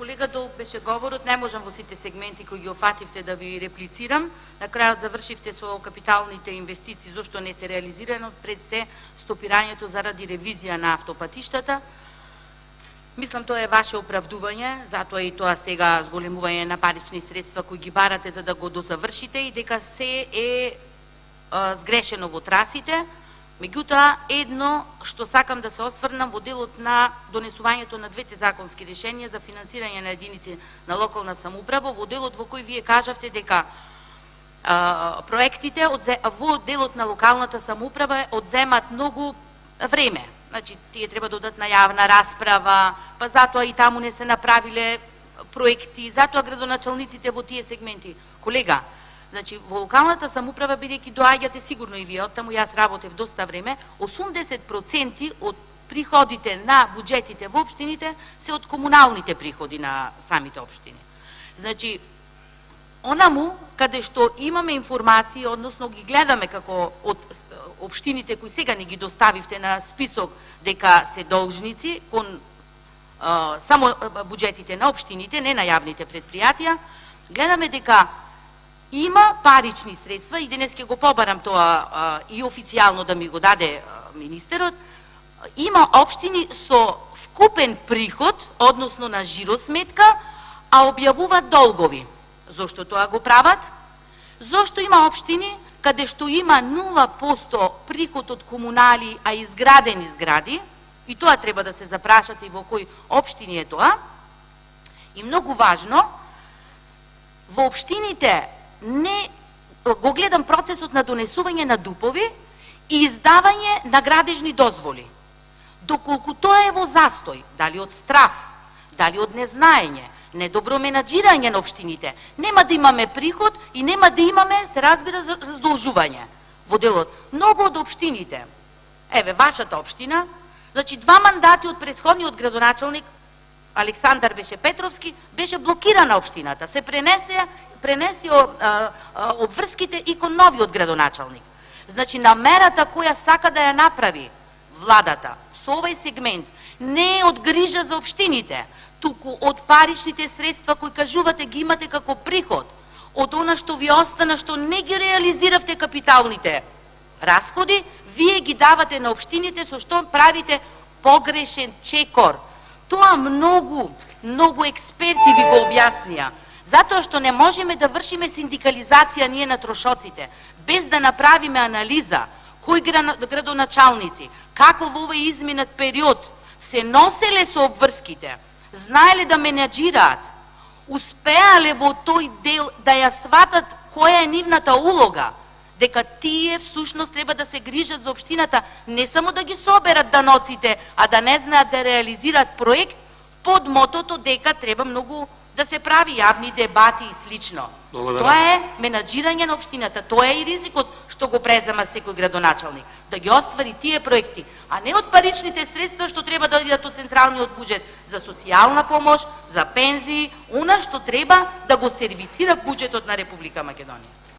колега долг беше говорот, не можам во сите сегменти кои ги офативте да ви реплицирам. На крајот завршивте со капиталните инвестиции, зашто не се реализирано, пред се стопирањето заради ревизија на автопатиштата. Мислам тоа е ваше оправдување, затоа и тоа сега зголемување на парични средства кои ги барате за да го дозавршите и дека се е сгрешено во трасите. Меѓутоа, едно што сакам да се осврнам во делот на донесувањето на двете законски решенија за финансирање на единици на локална самоуправа, во делот во кој вие кажавте дека проектите во делот на локалната самоуправа одземат многу време. Значи, тие треба да одат на јавна расправа, па затоа и таму не се направиле проекти, затоа градоначалниците во тие сегменти. Колега, значи, во локалната самоуправа, бидејќи доаѓате сигурно и вие, оттаму јас работев доста време, 80% од приходите на буџетите во општините се од комуналните приходи на самите општини. Значи, онаму каде што имаме информации, односно ги гледаме како од општините кои сега не ги доставивте на список дека се должници кон само буџетите на општините, не на јавните предпријатија, гледаме дека има парични средства и денес ќе го побарам тоа и официјално да ми го даде министерот. Има општини со вкупен приход, односно на жиросметка, а објавуваат долгови. Зошто тоа го прават? Зошто има општини каде што има 0% приход од комунали, а изградени згради, и тоа треба да се запрашате и во кои општини е тоа. И многу важно, во општините не го гледам процесот на донесување на дупови и издавање на градежни дозволи. Доколку тоа е во застој, дали од страф, дали од незнаење, недобро менаџирање на општините, нема да имаме приход и нема да имаме, се разбира, задолжување во делот. Многу од општините, еве, вашата општина, значи 2 мандати од претходниот градоначалник, Александар беше Петровски, беше блокирана општината, се пренесе обврските и кон новиот градоначалник. Значи, намерата која сака да ја направи владата со овој сегмент не е од грижа за општините, туку од паричните средства кои кажувате ги имате како приход, од она што ви остана, што не ги реализиравте капиталните расходи, вие ги давате на општините, со што правите погрешен чекор. Тоа многу експерти ви го објаснија. Затоа што не можеме да вршиме синдикализација ние на трошоците, без да направиме анализа кои градоначалници, како во овој изминат период се носеле со обврските, знаеле да менаџираат, успеале во тој дел да ја сватат која е нивната улога, дека тие всушност треба да се грижат за општината, не само да ги соберат даноците, а да не знаат да реализираат проект под мотото дека треба многу да се прави јавни дебати и слично. Тоа е менаџирање на општината, тоа е и ризикот што го презема секој градоначалник, да ги оствари тие проекти, а не од паричните средства што треба да одидат од централниот буџет за социјална помош, за пензии, она што треба да го сервисира буџетот на Република Македонија.